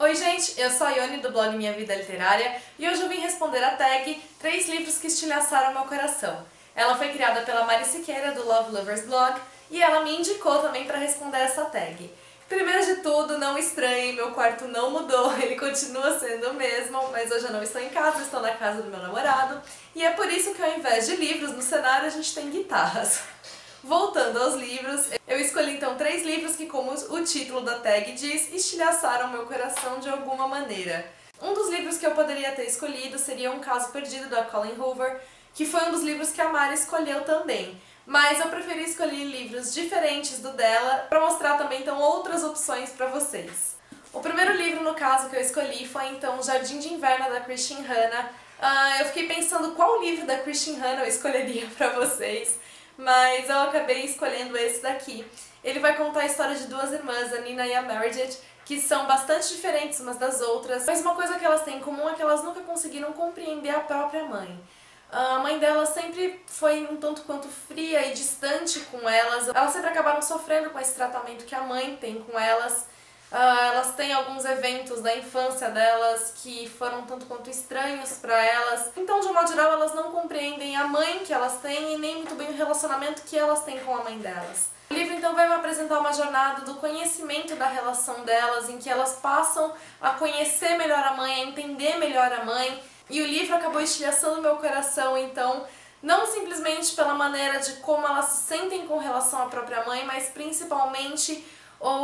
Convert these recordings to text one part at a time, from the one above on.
Oi gente, eu sou a Ione do blog Minha Vida Literária e hoje eu vim responder a tag 3 livros que estilhaçaram meu coração. Ela foi criada pela Mari Siqueira do Love Lovers Blog e ela me indicou também para responder essa tag. Primeiro de tudo, não estranhem, meu quarto não mudou, ele continua sendo o mesmo, mas hoje eu não estou em casa, estou na casa do meu namorado e é por isso que ao invés de livros no cenário a gente tem guitarras. Voltando aos livros, eu escolhi então 3 livros que, como o título da tag diz, estilhaçaram meu coração de alguma maneira. Um dos livros que eu poderia ter escolhido seria Um Caso Perdido, da Colleen Hoover, que foi um dos livros que a Mari escolheu também. Mas eu preferi escolher livros diferentes do dela para mostrar também então outras opções para vocês. O primeiro livro, no caso, que eu escolhi foi então Jardim de Inverno, da Christine Hanna. Eu fiquei pensando qual livro da Christine Hanna eu escolheria para vocês, mas eu acabei escolhendo esse daqui. Ele vai contar a história de 2 irmãs, a Nina e a Meredith, que são bastante diferentes umas das outras, mas uma coisa que elas têm em comum é que elas nunca conseguiram compreender a própria mãe. A mãe delas sempre foi um tanto quanto fria e distante com elas. Elas sempre acabaram sofrendo com esse tratamento que a mãe tem com elas. Elas têm alguns eventos da infância delas que foram tanto quanto estranhos para elas. Então, de um modo geral, elas não compreendem a mãe que elas têm e nem muito bem o relacionamento que elas têm com a mãe delas. O livro então vai me apresentar uma jornada do conhecimento da relação delas, em que elas passam a conhecer melhor a mãe, a entender melhor a mãe. E o livro acabou estilhaçando meu coração, então, não simplesmente pela maneira de como elas se sentem com relação à própria mãe, mas principalmente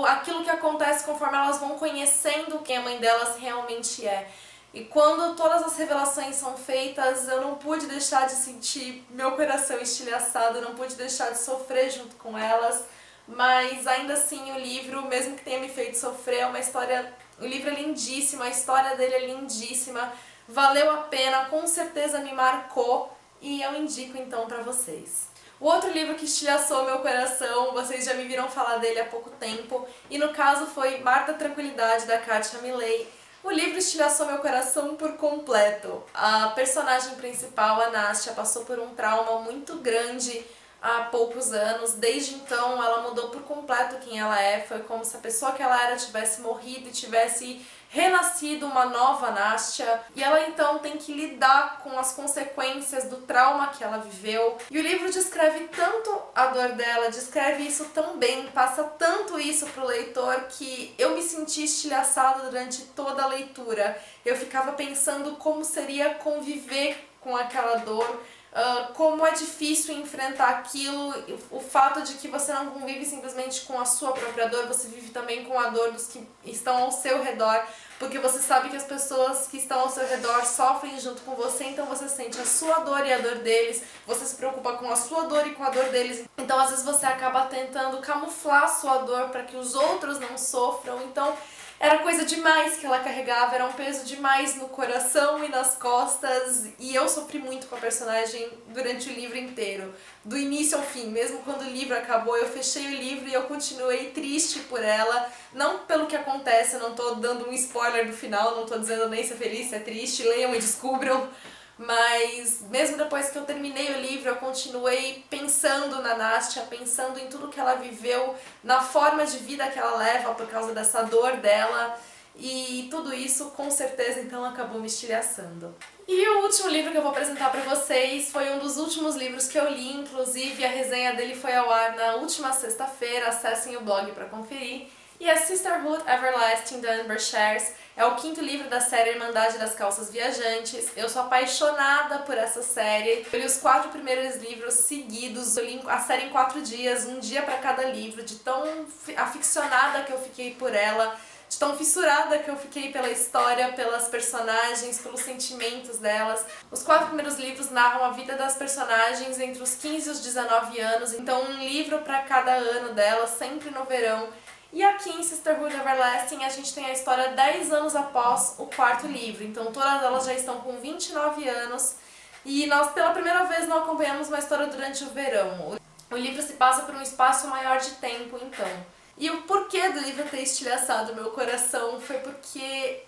aquilo que acontece conforme elas vão conhecendo quem a mãe delas realmente é. E quando todas as revelações são feitas, eu não pude deixar de sentir meu coração estilhaçado, eu não pude deixar de sofrer junto com elas, mas ainda assim o livro, mesmo que tenha me feito sofrer, é uma história... O livro é lindíssimo, a história dele é lindíssima, valeu a pena, com certeza me marcou e eu indico então pra vocês. O outro livro que estilhaçou meu coração, vocês já me viram falar dele há pouco tempo, e no caso foi Mar da Tranquilidade, da Katia Millay. O livro estilhaçou meu coração por completo. A personagem principal, a Nastya, passou por um trauma muito grande há poucos anos. Desde então ela mudou por completo quem ela é. Foi como se a pessoa que ela era tivesse morrido e tivesse renascido uma nova Nastya. E ela então tem que lidar com as consequências do trauma que ela viveu. E o livro descreve tanto a dor dela, descreve isso tão bem, passa tanto isso pro leitor que eu me senti estilhaçada durante toda a leitura. Eu ficava pensando como seria conviver com aquela dor, como é difícil enfrentar aquilo, o fato de que você não convive simplesmente com a sua própria dor, você vive também com a dor dos que estão ao seu redor, porque você sabe que as pessoas que estão ao seu redor sofrem junto com você, então você sente a sua dor e a dor deles, você se preocupa com a sua dor e com a dor deles, então às vezes você acaba tentando camuflar a sua dor para que os outros não sofram, então era coisa demais que ela carregava, era um peso demais no coração e nas costas, e eu sofri muito com a personagem durante o livro inteiro, do início ao fim. Mesmo quando o livro acabou, eu fechei o livro e eu continuei triste por ela, não pelo que acontece, eu não tô dando um spoiler do final, não tô dizendo nem se é feliz, se é triste, leiam e descubram. Mas mesmo depois que eu terminei o livro, eu continuei pensando na Nastya, pensando em tudo que ela viveu, na forma de vida que ela leva por causa dessa dor dela, e tudo isso com certeza então acabou me estilhaçando. E o último livro que eu vou apresentar para vocês foi um dos últimos livros que eu li, inclusive a resenha dele foi ao ar na última sexta-feira, acessem o blog para conferir. E é Sisterhood Everlasting, da Amber Shares. É o 5º livro da série Irmandade das Calças Viajantes. Eu sou apaixonada por essa série. Eu li os 4 primeiros livros seguidos. Eu li a série em 4 dias, um dia para cada livro, de tão aficionada que eu fiquei por ela, de tão fissurada que eu fiquei pela história, pelas personagens, pelos sentimentos delas. Os 4 primeiros livros narram a vida das personagens entre os 15 e os 19 anos, então um livro para cada ano delas, sempre no verão. E aqui em Sisterhood Everlasting a gente tem a história 10 anos após o 4º livro, então todas elas já estão com 29 anos e nós pela primeira vez não acompanhamos uma história durante o verão. O livro se passa por um espaço maior de tempo então. E o porquê do livro ter estilhaçado meu coração foi porque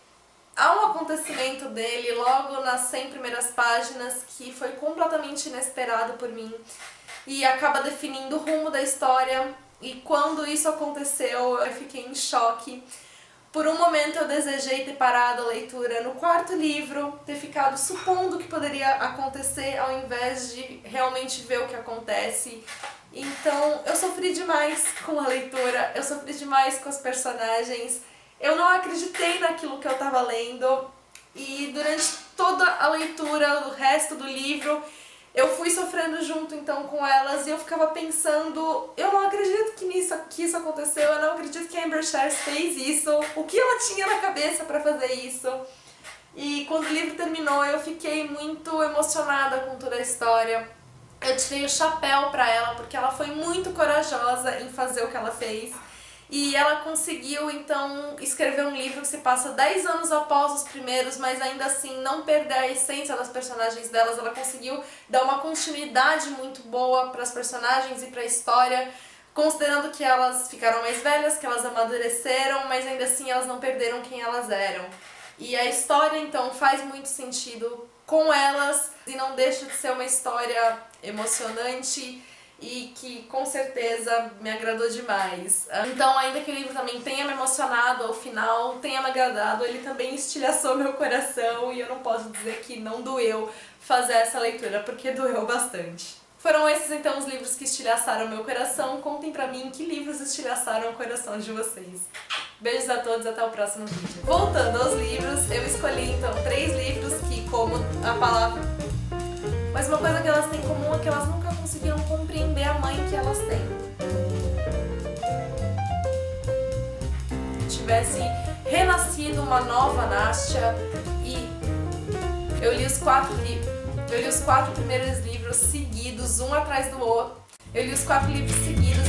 há um acontecimento dele logo nas 100 primeiras páginas que foi completamente inesperado por mim e acaba definindo o rumo da história. E quando isso aconteceu, eu fiquei em choque, Por um momento eu desejei ter parado a leitura no quarto livro, ter ficado supondo o que poderia acontecer ao invés de realmente ver o que acontece. Então eu sofri demais com a leitura, eu sofri demais com os personagens, eu não acreditei naquilo que eu estava lendo e durante toda a leitura do resto do livro eu fui sofrendo junto então com elas e eu ficava pensando, eu não acredito que isso aconteceu, eu não acredito que a Amber Sherry fez isso, o que ela tinha na cabeça para fazer isso. E quando o livro terminou eu fiquei muito emocionada com toda a história. Eu tirei o chapéu para ela porque ela foi muito corajosa em fazer o que ela fez. E ela conseguiu, então, escrever um livro que se passa 10 anos após os primeiros, mas ainda assim não perder a essência das personagens delas. Ela conseguiu dar uma continuidade muito boa para as personagens e para a história, considerando que elas ficaram mais velhas, que elas amadureceram, mas ainda assim elas não perderam quem elas eram. E a história, então, faz muito sentido com elas e não deixa de ser uma história emocionante e que com certeza me agradou demais. Então, ainda que o livro também tenha me emocionado ao final, tenha me agradado, ele também estilhaçou meu coração e eu não posso dizer que não doeu fazer essa leitura, porque doeu bastante. Foram esses então os livros que estilhaçaram meu coração. Contem pra mim que livros estilhaçaram o coração de vocês. Beijos a todos, até o próximo vídeo. Voltando aos livros, eu escolhi então 3 livros que, como a palavra... Mas uma coisa que elas têm em comum é que elas nunca conseguiram compreender a mãe que elas têm. Tivesse renascido uma nova Nastya e eu li os 4 primeiros livros seguidos, um atrás do outro. Eu li os 4 livros seguidos,